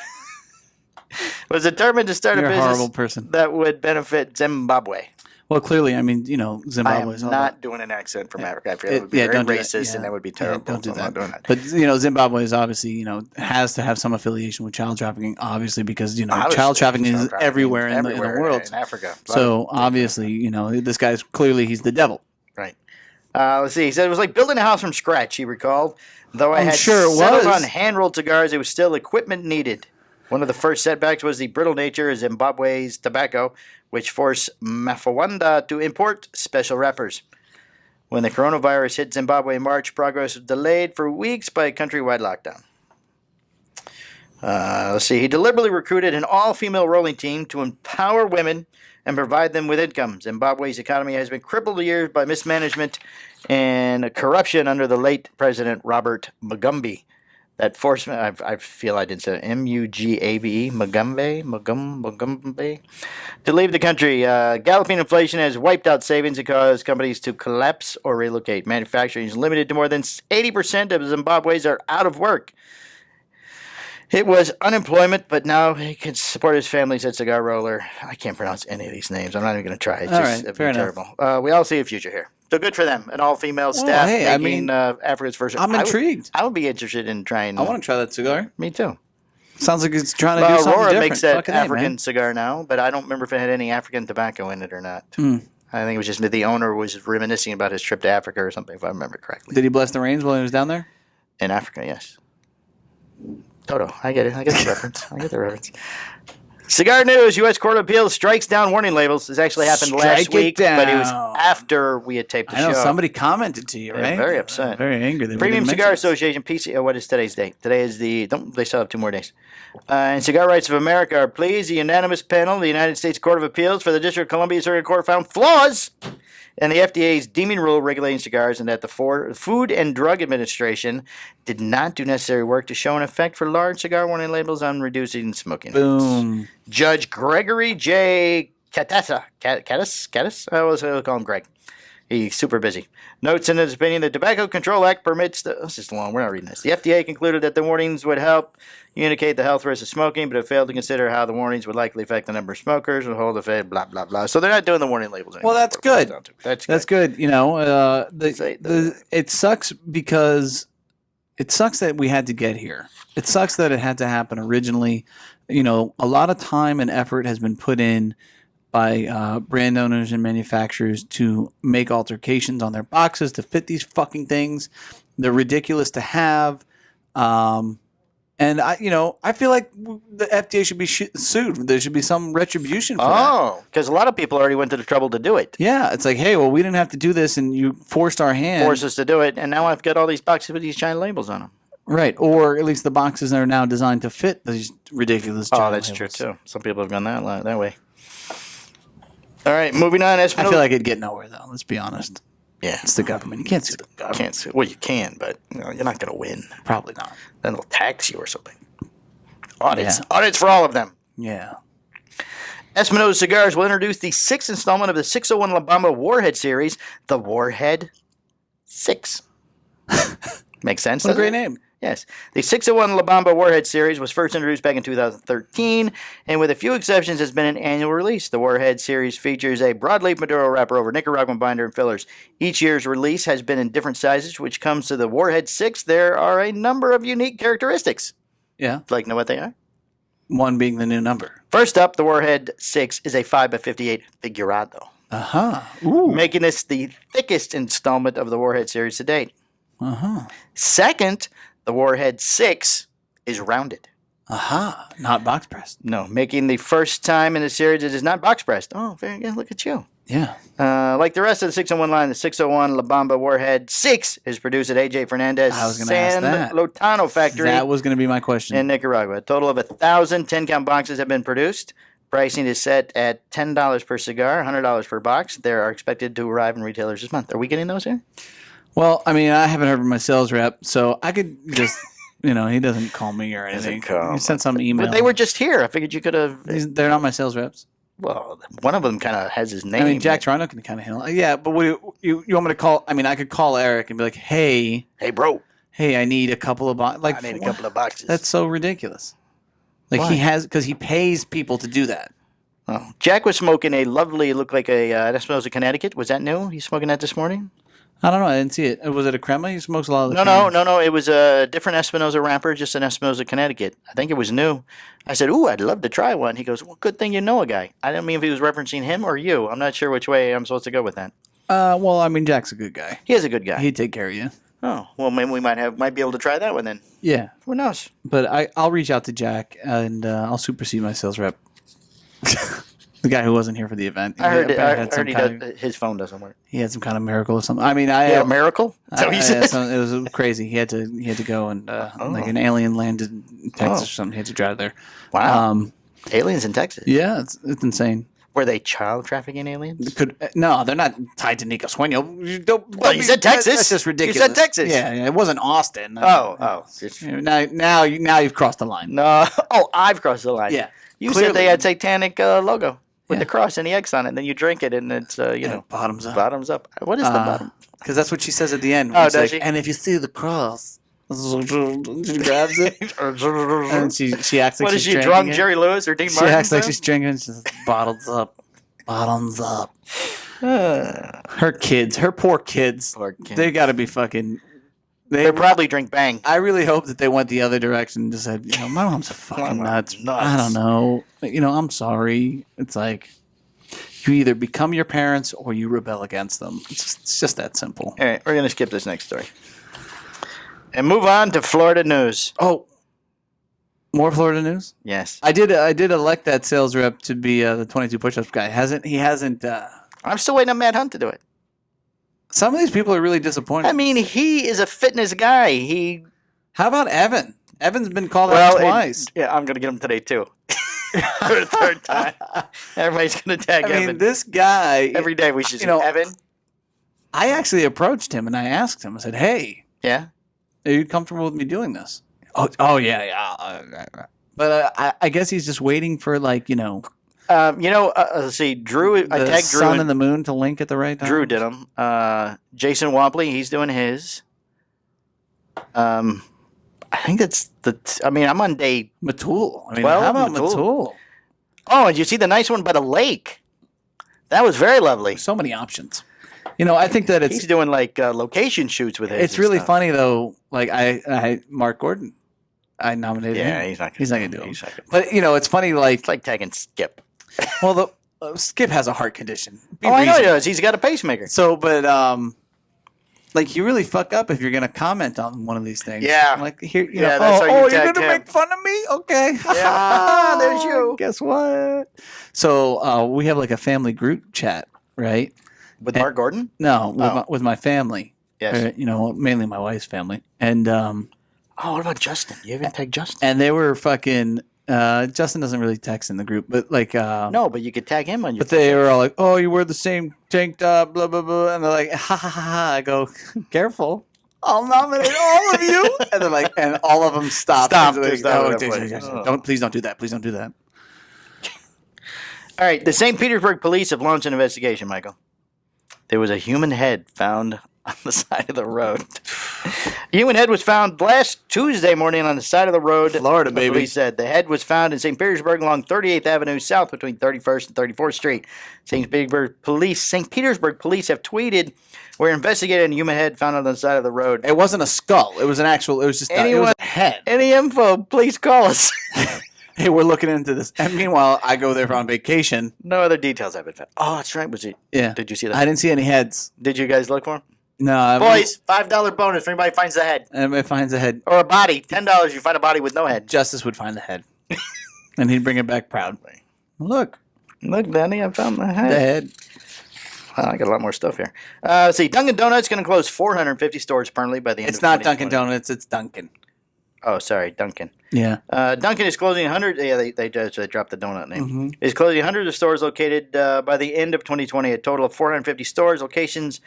determined to start a business that would benefit Zimbabwe. Well, clearly, I mean, Zimbabwe is not doing an accent from Africa. I feel it would be very racist, and that would be terrible. Don't do that. I'm not doing that. But Zimbabwe is obviously, has to have some affiliation with child trafficking, obviously, because child trafficking is everywhere in the world, in Africa. So obviously, this guy's clearly he's the devil. Right. Let's see. He said it was like building a house from scratch. He recalled, though I had settled on hand-rolled cigars, it was still equipment needed. One of the first setbacks was the brittle nature of Zimbabwe's tobacco, which forced Mafawanda to import special wrappers. When the coronavirus hit Zimbabwe in March, progress was delayed for weeks by a countrywide lockdown. He deliberately recruited an all-female rolling team to empower women and provide them with income. Zimbabwe's economy has been crippled for years by mismanagement and corruption under the late President Robert Mugabe. That forced I feel I didn't say Mugabe, Mugabe, to leave the country. Galloping inflation has wiped out savings and caused companies to collapse or relocate. Manufacturing is limited to more than 80% of Zimbabweans are out of work. It was unemployment, but now he can support his family, said cigar roller. I can't pronounce any of these names. I'm not even going to try. It's terrible. We all see a future here. So good for them. An all-female staff making Africa's first. I'm intrigued. I would be interested in trying. I want to try that cigar. Me too. Sounds like it's trying to do something Aurora different. makes that African cigar now, but I don't remember if it had any African tobacco in it or not. I think it was just the owner was reminiscing about his trip to Africa or something, if I remember correctly. Did he bless the rains while he was down there? In Africa, yes. Toto, I get it. I get the reference. Cigar news: U.S. Court of Appeals strikes down warning labels. This actually happened last week, but it was after we had taped the show. I know somebody commented to you, right? Very upset. Very angry. Premium Cigar Association, PC. What is today's date? Today is they still have 2 more days. And Cigar Rights of America are pleased. The unanimous panel of the United States Court of Appeals for the District of Columbia Circuit Court found flaws in the FDA's deeming rule regulating cigars, and that the Food and Drug Administration did not do necessary work to show an effect for large cigar warning labels on reducing smoking. Boom. Judge Gregory J. Caddis? I always call him Greg. He's super busy. Notes in his opinion, the Tobacco Control Act permits this is long, we're not reading this. The FDA concluded that the warnings would help indicate the health risks of smoking, but it failed to consider how the warnings would likely affect the number of smokers and hold effect, blah, blah, blah. So they're not doing the warning labels anymore. Well, that's good. That's good. It sucks because it sucks that we had to get here. It sucks that it had to happen originally. A lot of time and effort has been put in by brand owners and manufacturers to make altercations on their boxes to fit these fucking things. They're ridiculous to have. And I feel like the FDA should be sued. There should be some retribution for that. Oh, because a lot of people already went to the trouble to do it. Yeah, it's like, hey, well, we didn't have to do this, and you forced our hand. Forced us to do it, and now I've got all these boxes with these giant labels on them. Right, or at least the boxes are now designed to fit these ridiculous giant that's labels. true, too. Some people have gone that way. All right, moving on. I feel like it'd get nowhere, though. Let's be honest. Yeah. It's the government. You can't sue the government. Can't sue. Well, you can, but you're not going to win. Probably not. Then they'll tax you or something. Audits. Yeah. Audits for all of them. Yeah. Espinosa Cigars will introduce the 6th installment of the 601 La Bamba Warhead series, the Warhead 6. Makes sense. What a great name. Yes. The 601 La Bamba Warhead series was first introduced back in 2013, and with a few exceptions has been an annual release. The Warhead series features a broadleaf Maduro wrapper over Nicaraguan binder and fillers. Each year's release has been in different sizes, which comes to the Warhead 6. There are a number of unique characteristics. Yeah. Would you like to know what they are? One being the new number. First up, the Warhead 6 is a 5x58 figurado. Uh-huh. Making this the thickest installment of the Warhead series to date. Uh-huh. Second, the Warhead 6 is rounded. Aha. Not box pressed. No, making the first time in the series it is not box pressed. Oh, very good. Look at you. Yeah. Like the rest of the 601 line, the 601 La Bamba Warhead 6 is produced at AJ Fernandez San Lotano factory. That was going to be my question. In Nicaragua. A total of 1,000 10-count boxes have been produced. Pricing is set at $10 per cigar, $100 per box. They are expected to arrive in retailers this month. Are we getting those here? Well, I mean, I haven't heard from my sales rep, so I could just, he doesn't call me or anything. He sent some email. But they were just here. I figured you could have. They're not my sales reps. Well, one of them kind of has his name. I mean, Jack Toronto can kind of handle it. Yeah, but what you want me to call? I mean, I could call Eric and be like, hey, bro. Hey, I need a couple of boxes. I need a couple of boxes. That's so ridiculous. Like Why? because he pays people to do that. Oh, Jack was smoking a lovely, looked like a Espinosa, Connecticut. Was that new? He's smoking that this morning? I don't know. I didn't see it. Was it a crema? He smokes a lot of the No. It was a different Espinosa wrapper, just an Espinosa, Connecticut. I think it was new. I said, ooh, I'd love to try one. He goes, well, good thing you know a guy. I didn't mean if he was referencing him or you. I'm not sure which way I'm supposed to go with that. Well, I mean, Jack's a good guy. He is a good guy. He'd take care of you. Oh, well, maybe we might be able to try that one then. Yeah. Who knows? But I'll reach out to Jack and I'll supersede my sales rep. The guy who wasn't here for the event. I heard his phone doesn't work. He had some kind of miracle or something. I mean, a miracle? Is that what you said? It was crazy. He had to go and like an alien landed in Texas or something. He had to drive there. Wow. Aliens in Texas? Yeah, it's insane. Were they child trafficking aliens? No, they're not tied to Nico Sueño. Well, you said Texas. That's just ridiculous. You said Texas. Yeah, it wasn't Austin. Now you've crossed the line. No. Oh, I've crossed the line. Yeah. You said they had satanic logo with the cross and the X on it, and then you drink it, and it's bottoms up. Bottoms up. What is the bottom? Because that's what she says at the end. Oh, does she? And if you see the cross, she grabs it, and she acts like what is she's she drunk? Jerry Lewis or Dean Martin? She acts like she's drinking. And she says, "Bottoms up, bottoms up." Her poor kids. They got to be fucking. They probably drink Bang. I really hope that they went the other direction and just said, my mom's fucking nuts. I don't know. I'm sorry. It's like you either become your parents or you rebel against them. It's just that simple. All right, we're going to skip this next story and move on to Florida news. Oh, more Florida news? Yes. I did elect that sales rep to be the 22 push-ups guy. He hasn't. I'm still waiting on Matt Hunt to do it. Some of these people are really disappointed. I mean, he is a fitness guy. How about Evan? Evan's been called out twice. I'm going to get him today, too. For the third time. Everybody's going to tag Evan. I mean, this guy... Every day we should say, Evan. I actually approached him and I asked him. I said, hey. Yeah? Are you comfortable with me doing this? Oh yeah. But I guess he's just waiting for, let's see, Drew. I tagged Drew. The sun and the moon to link at the right time. Drew did them. Jason Wampley, he's doing his. I think that's I'm on day Matul. 12. How about Matul? Oh, and you see the nice one by the lake. That was very lovely. So many options. I think that he's doing location shoots with it. It's really funny though. Like I Mark Gordon, I nominated him. Yeah, he's not gonna do it. But it's funny. It's like tagging Skip. Well, Skip has a heart condition. I know he does. He's got a pacemaker. So, but Like, you really fuck up if you're going to comment on one of these things. Yeah. Like, here, you Yeah, know, that's how you you're tagged going to him. make fun of me? Okay. Yeah, there's you. Guess what? So, we have like a family group chat, right? With Mark Gordon? No, with my family. Yes. You know, mainly my wife's family. And, oh, what about Justin? You haven't tagged Justin? and they were fucking, Justin doesn't really text in the group, but like, no, but you could tag him on your. but they were all like, "Oh, you wear the same tank top, blah blah blah," and they're like, "Ha ha ha ha!" I go, "Careful, I'll nominate all of you." And they're like, and all of them stopped. Like, please don't do that. Please don't do that. All right, the St. Petersburg police have launched an investigation, Michael. There was a human head found on the side of the road. A human head was found last Tuesday morning on the side of the road. Florida, baby. Police said the head was found in St. Petersburg along 38th Avenue South between 31st and 34th Street. St. Petersburg police have tweeted, "We're investigating a human head found on the side of the road." It wasn't a skull. It was an actual. It was just it was a head. Any info, please call us. Hey, we're looking into this. And meanwhile, I go there on vacation. No other details have been found. Oh, that's right. Was it? Yeah. Did you see that? I didn't see any heads. Did you guys look for him? No. Boys, $5 bonus if anybody finds the head. It finds a head. Or a body. $10 you find a body with no head. Justice would find the head. And he'd bring it back proudly. Look, Danny, I found the head. the head. Well, I got a lot more stuff here. Let's see. Dunkin' Donuts going to close 450 stores permanently by the end of 2020. It's not Dunkin' Donuts. It's Dunkin'. Oh, sorry, Dunkin'. Yeah. Dunkin' is closing 100. Yeah, they dropped the donut name. Mm-hmm. Is closing hundreds of stores located by the end of 2020. A total of 450 stores, locations,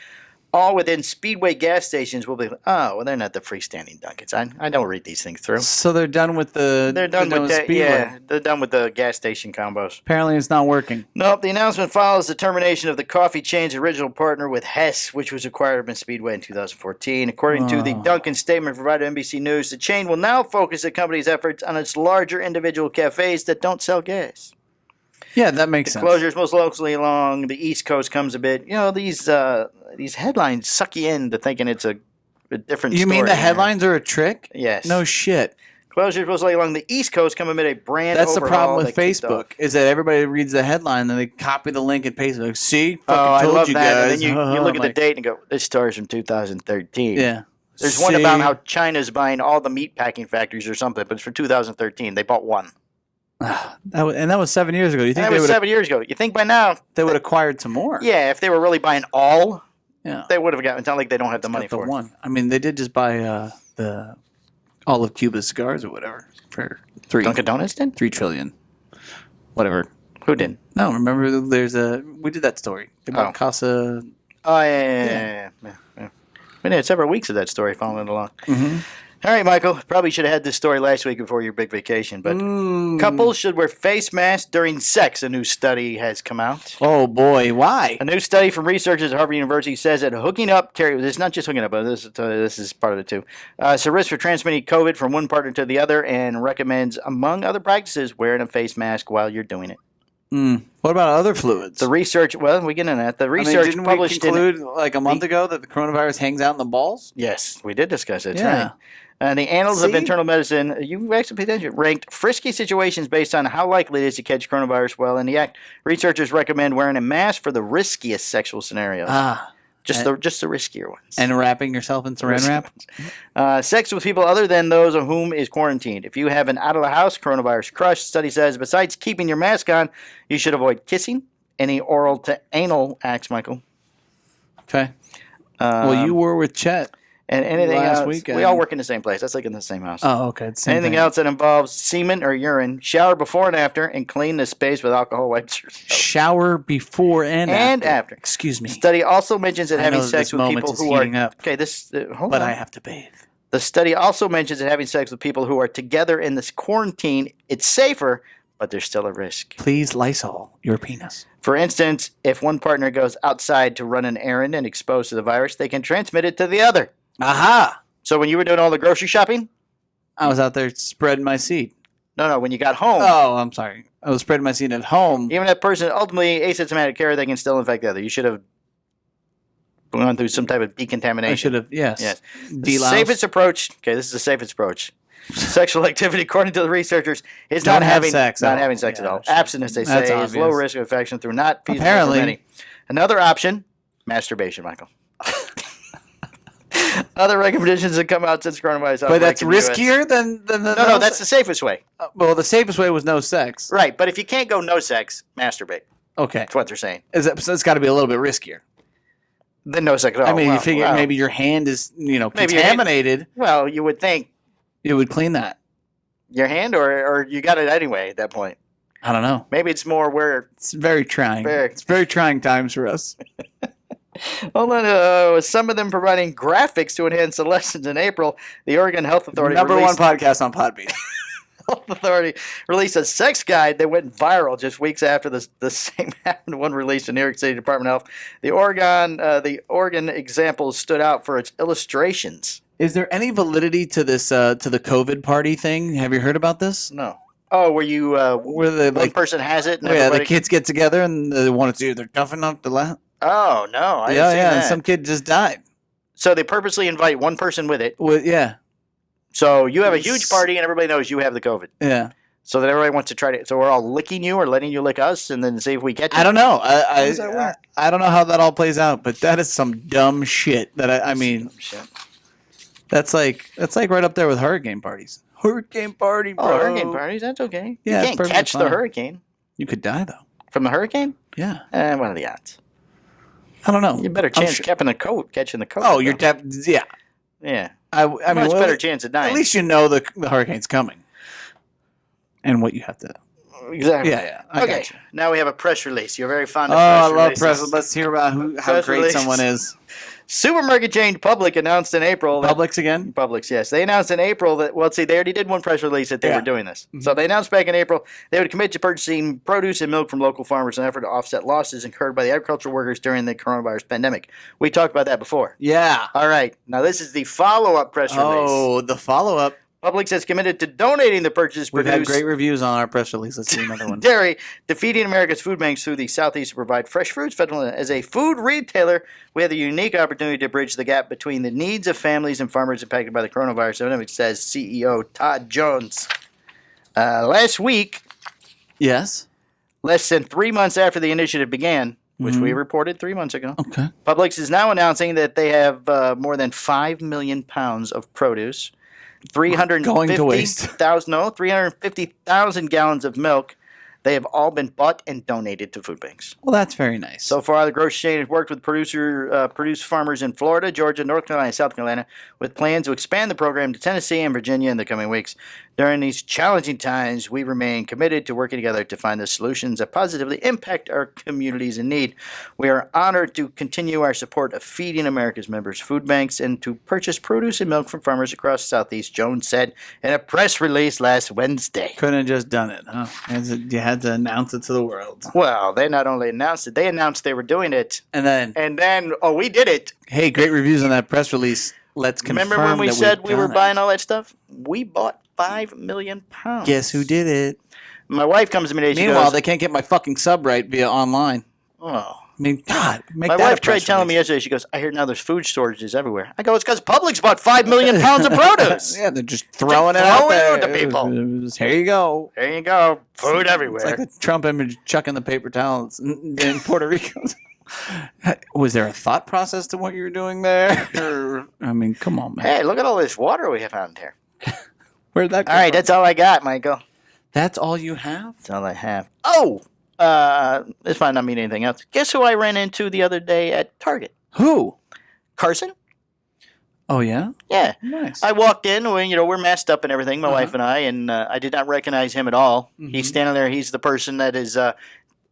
all within Speedway gas stations will be. Oh, well, they're not the freestanding Dunkins. I don't read these things through. So they're done with the. They're done with that. Speedway. Yeah, they're done with the gas station combos. Apparently, it's not working. Nope. The announcement follows the termination of the coffee chain's original partner with Hess, which was acquired by Speedway in 2014. According to the Dunkin' statement provided to NBC News, the chain will now focus the company's efforts on its larger individual cafes that don't sell gas. Yeah, that makes sense. Closures most locally along the East Coast comes a bit. You know, these headlines suck you into thinking it's a different story. You mean the headlines are a trick? Yes. No shit. Closures most likely along the East Coast come amid a brand That's the problem with Facebook, is that everybody reads the headline and they copy the link and paste it. Like, see? I told love you that. guys. And then you look at the date and go, this story's from 2013. Yeah. There's one about how China's buying all the meat packing factories or something, but it's for 2013. They bought one. That was 7 years ago. You think that was 7 years ago. You think by now they would have acquired some more? Yeah, if they were really buying all, yeah, they would have gotten. It's not like they don't have the money for it. One. I mean, they did just buy the all of Cuba's cigars or whatever for Dunkin' Donuts did $3 trillion, whatever. Who did? No, remember we did that story. They bought Casa. Oh yeah. We had several weeks of that story following along. Mm-hmm. All right, Michael. Probably should have had this story last week before your big vacation, but couples should wear face masks during sex. A new study has come out. Oh, boy. Why? A new study from researchers at Harvard University says that hooking up it's not just hooking up, but this is part of it too. It's a risk for transmitting COVID from one partner to the other and recommends, among other practices, wearing a face mask while you're doing it. What about other fluids? The research, well, we get into that. The research didn't published we conclude like a month ago that the coronavirus hangs out in the balls? Yes, we did discuss it. Yeah. Right. The Annals of Internal Medicine, you actually paid attention, ranked frisky situations based on how likely it is to catch coronavirus. Well, in the act, researchers recommend wearing a mask for the riskiest sexual scenarios. Just the riskier ones. And wrapping yourself in saran wrap? Sex with people other than those of whom is quarantined. If you have an out-of-the-house coronavirus crush, study says, besides keeping your mask on, you should avoid kissing, any oral to anal acts, Michael. Okay. Well, you were with Chet. And anything else, weekend. we all work in the same place. That's like in the same house. Oh, okay. Anything else that involves semen or urine, shower before and after, and clean the space with alcohol wipes. Shower before and after. Excuse me. Study also mentions that having sex with people who are okay. Hold on. I have to bathe. The study also mentions that having sex with people who are together in this quarantine, it's safer, but there's still a risk. Please Lysol your penis. For instance, if one partner goes outside to run an errand and exposed to the virus, they can transmit it to the other. Aha! So when you were doing all the grocery shopping? I was out there spreading my seed. No, when you got home. Oh, I'm sorry. I was spreading my seed at home. Even that person ultimately asymptomatic carrier, they can still infect the other. You should have gone through some type of decontamination. I should have, yes. The safest approach, this is the safest approach. Sexual activity, according to the researchers, is not having sex at all. Abstinence, they say, is low risk of infection through not feasible for many. Another option, masturbation, Michael. Other recommendations that come out since coronavirus. But that's outbreak in the US. riskier than the No, that's the safest way. Well, the safest way was no sex. Right, but if you can't go no sex, masturbate. Okay. That's what they're saying. So it's got to be a little bit riskier. Then no sex at all. I mean, well, you figure well, maybe your hand is, Maybe contaminated. Well, you would think It would clean that. your hand, or you got it anyway at that point. I don't know. Maybe it's more where. It's very trying. Very- It's very trying times for us. Hold on. With some of them providing graphics to enhance the lessons in April, the Oregon Health Authority Number released, one podcast on Podbean. Health Authority released a sex guide that went viral just weeks after the same happened. One released in New York City Department of Health. The Oregon example stood out for its illustrations. Is there any validity to this to the COVID party thing? Have you heard about this? No. Oh, where you Where the one person has it? And the everybody- kids get together and they want to see they're tough enough to laugh. Oh no! I didn't see And that. some kid just died. So they purposely invite one person with it. Well, yeah, So you have a huge party and everybody knows you have the COVID. yeah. So that everybody wants to try to. So we're all licking you or letting you lick us, and then see if we catch you. I don't know. does that work? I don't know how that all plays out, but that is some dumb shit. That I mean, Shit. that's like right up there with hurricane parties. Hurricane party, bro. Oh, hurricane parties. That's okay. Yeah, You it's can't perfectly catch the fine. hurricane You could die though. from the hurricane. Yeah, What are the odds? I don't know. You better I'm chance sure- catching the COVID. Oh, you're though. yeah. Yeah. I mean, Much well, better chance of dying. at least you know the hurricane's coming, and what you have to. Exactly. Yeah, I Okay. got you. Now we have a press release. You're very fond Oh, of I press love releases. press. Let's hear about how Press great release. someone is. Supermarket chain Publix announced in April that Publix again. Publix, yes. They announced in April that, well, see, they already did one press release that they Yeah. were doing this. Mm-hmm. So they announced back in April they would commit to purchasing produce and milk from local farmers in an effort to offset losses incurred by the agricultural workers during the coronavirus pandemic. We talked about that before. Yeah. All right. Now, this is the follow-up press release. Oh, the follow up. Publix has committed to donating the purchase We've had produce great reviews on our press release. Let's see another one. dairy to feeding America's food banks through the Southeast to provide fresh fruits. Federal as a food retailer, we have the unique opportunity to bridge the gap between the needs of families and farmers impacted by the coronavirus epidemic, says CEO Todd Jones. Last week, Yes. less than 3 months after the initiative began, which we reported 3 months ago, Okay. Publix is now announcing that they have more than 5 million pounds of produce, Going to waste. 350,000 gallons of milk. They have all been bought and donated to food banks. Well, that's very nice. So far, the grocery chain has worked with produce farmers in Florida, Georgia, North Carolina, and South Carolina, with plans to expand the program to Tennessee and Virginia in the coming weeks. During these challenging times, we remain committed to working together to find the solutions that positively impact our communities in need. We are honored to continue our support of Feeding America's Members Food Banks and to purchase produce and milk from farmers across the Southeast, Jones said in a press release last Wednesday. couldn't have just done it, huh? You had to announce it to the world. Well, they not only announced it, they announced they were doing it. And then, Oh, we did it. hey, great reviews on that press release. Let's confirm. Remember when we that said we've we were done it. buying all that stuff? We bought 5 million pounds. Guess who did it? My wife comes to me today. She Meanwhile, goes, they can't get my fucking sub right via online. oh. I mean, God, make My that a wife tried press telling me release. yesterday, she goes, I hear now there's food shortages everywhere. I go, it's because Publix bought 5 million pounds of produce. Yeah, they're just throwing it out throwing it there out to people. Here you go. There you go. Food everywhere. It's like the Trump image chucking the paper towels in Puerto Rico. Was there a thought process to what you were doing there? I mean, come on, man. Hey, look at all this water we have out here. Where'd that go? All right, that's all I got, Michael. That's all you have? That's all I have. Oh, this might not mean anything else. Guess who I ran into the other day at Target? Who? Carson? Oh, yeah? Yeah. Nice. I walked in, we're masked up and everything, my wife and I, and I did not recognize him at all. He's standing there. He's the person that is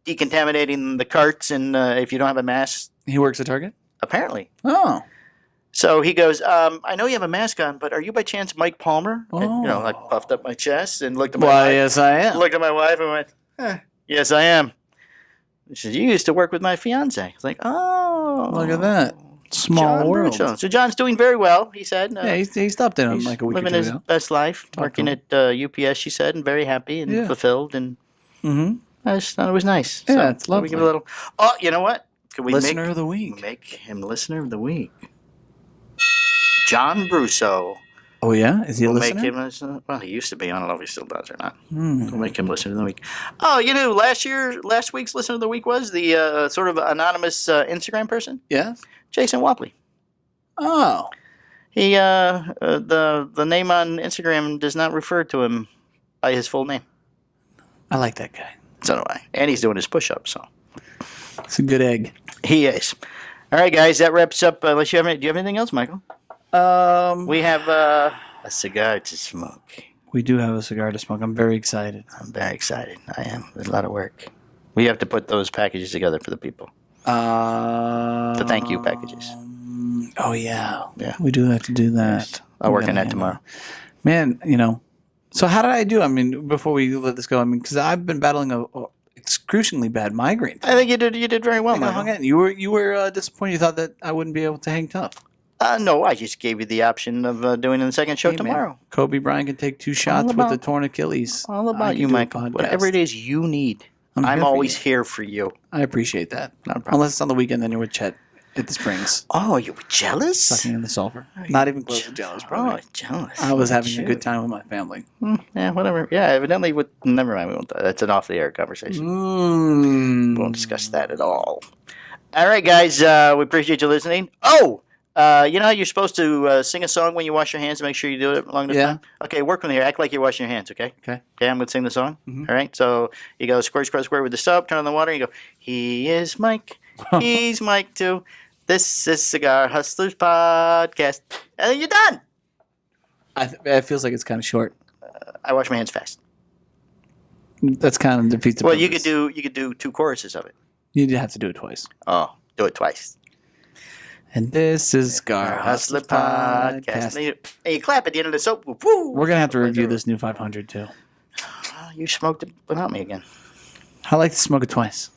decontaminating the carts, and if you don't have a mask, He works at Target? apparently. Oh. So he goes, I know you have a mask on, but are you by chance Mike Palmer? And, Oh. I puffed up my chest and looked at my Why, wife. yes, I am. Looked at my wife and went, yes, I am. She said, you used to work with my fiance. I was like, oh. Look at that. Small John world. Brucho. So John's doing very well, he said. Yeah, he stopped in he's like a week or living two his ago. best life, Talked working to at UPS, she said, and very happy and Yeah. fulfilled. And Mm-hmm. I just thought it was nice. Yeah, So, it's let me give it a lovely. little. Oh, you know what? Could we Listener of the week. make him listener of the week? John Brusso. Oh, yeah? Is he a We'll listener? make him listener. Well, he used to be. I don't know if he still does or not. Hmm. We'll make him listener of the week. Oh, last week's listener of the week was the sort of anonymous Instagram person, Yes? Jason Wapley. Oh. He the name on Instagram does not refer to him by his full name. I like that guy. So do I. And he's doing his push-ups. So It's a good egg. he is. All right, guys. That wraps up. Unless you have do you have anything else, Michael? We have a cigar to smoke. We do have a cigar to smoke. I'm very excited. I'm very excited. I am. There's a lot of work. We have to put those packages together for the people. The thank you packages. Oh, yeah. Yeah. We do have to do that. Yes. I'll work on that tomorrow. Man, so how did I do? I mean, before we let this go, because I've been battling a excruciangly bad migraine. I think you did very well, I Michael. hung in. You were disappointed. You thought that I wouldn't be able to hang tough. No, I just gave you the option of doing the second show Hey, man, tomorrow. Kobe Bryant can take 2 shots with the torn Achilles. All I about can you, do a Michael. podcast. Whatever it is you need, I'm I'm here for always you. here for you. I appreciate that. Not a problem. Unless it's on the weekend, then you're with Chet at the Springs, Oh, you were jealous? sucking in the sulfur. Not even close to jealous, brother. Oh, jealous. I was having a Shoot. good time with my family. Yeah, whatever. Yeah, evidently. Never mind. We won't. That's an off-the-air conversation. We won't discuss that at all. All right, guys. We appreciate you listening. Oh, you know how you're supposed to sing a song when you wash your hands? Make sure you do it along the time. Okay, work from here. Act like you're washing your hands. Okay. Okay. Okay, I'm gonna sing the song. Mhm. All right. So you go squirt, squirt, squirt with the soap. Turn on the water. And you go. He is Mike. He's Mike too. This is Cigar Hustlers Podcast. And then you're done. It feels like it's kind of short. I wash my hands fast. That's kind of defeats the Well, purpose. you could do 2 choruses of it. You'd have to do it twice. Oh, do it twice. And this is Cigar Our Hustler Hustler Podcast. Podcast. And you clap at the end of the soap. Woo! We're gonna have to review this new 500 too. Oh, you smoked it without me again. I like to smoke it twice.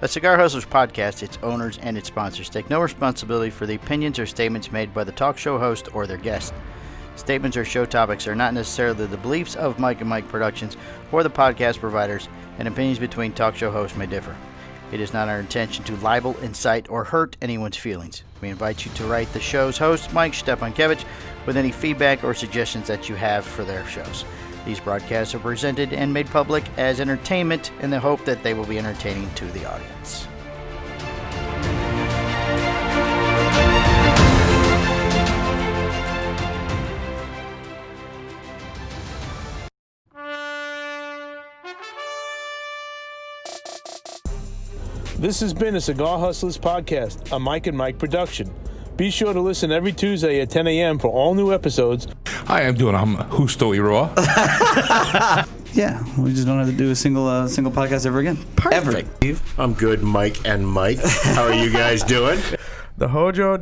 The Cigar Hustlers Podcast, its owners, and its sponsors take no responsibility for the opinions or statements made by the talk show host or their guest. Statements or show topics are not necessarily the beliefs of Mike and Mike Productions or the podcast providers, and opinions between talk show hosts may differ. It is not our intention to libel, incite, or hurt anyone's feelings. We invite you to write the show's host, Mike Stepankevich, with any feedback or suggestions that you have for their shows. These broadcasts are presented and made public as entertainment in the hope that they will be entertaining to the audience. This has been a Cigar Hustlers Podcast, a Mike and Mike production. Be sure to listen every Tuesday at 10 a.m. for all new episodes. Hi, I'm Husto Iroa. Yeah, we just don't have to do a single podcast ever again. Perfect. I'm good, Mike and Mike. How are you guys doing? The Hojo,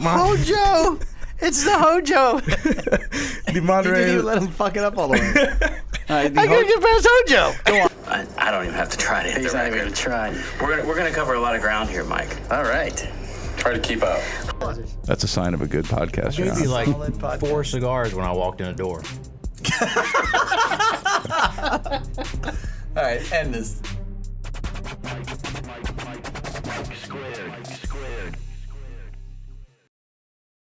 Hojo! It's the Hojo! the You didn't Monterey. even let him fuck it up all the way. All right, I gotta get past Hojo! Go on. I don't even have to try to hit He's the not even record. gonna try. We're gonna cover a lot of ground here, Mike. All right. Try to keep up. That's a sign of a good podcast. Maybe John. like 4 cigars when I walked in the door. All right, end this.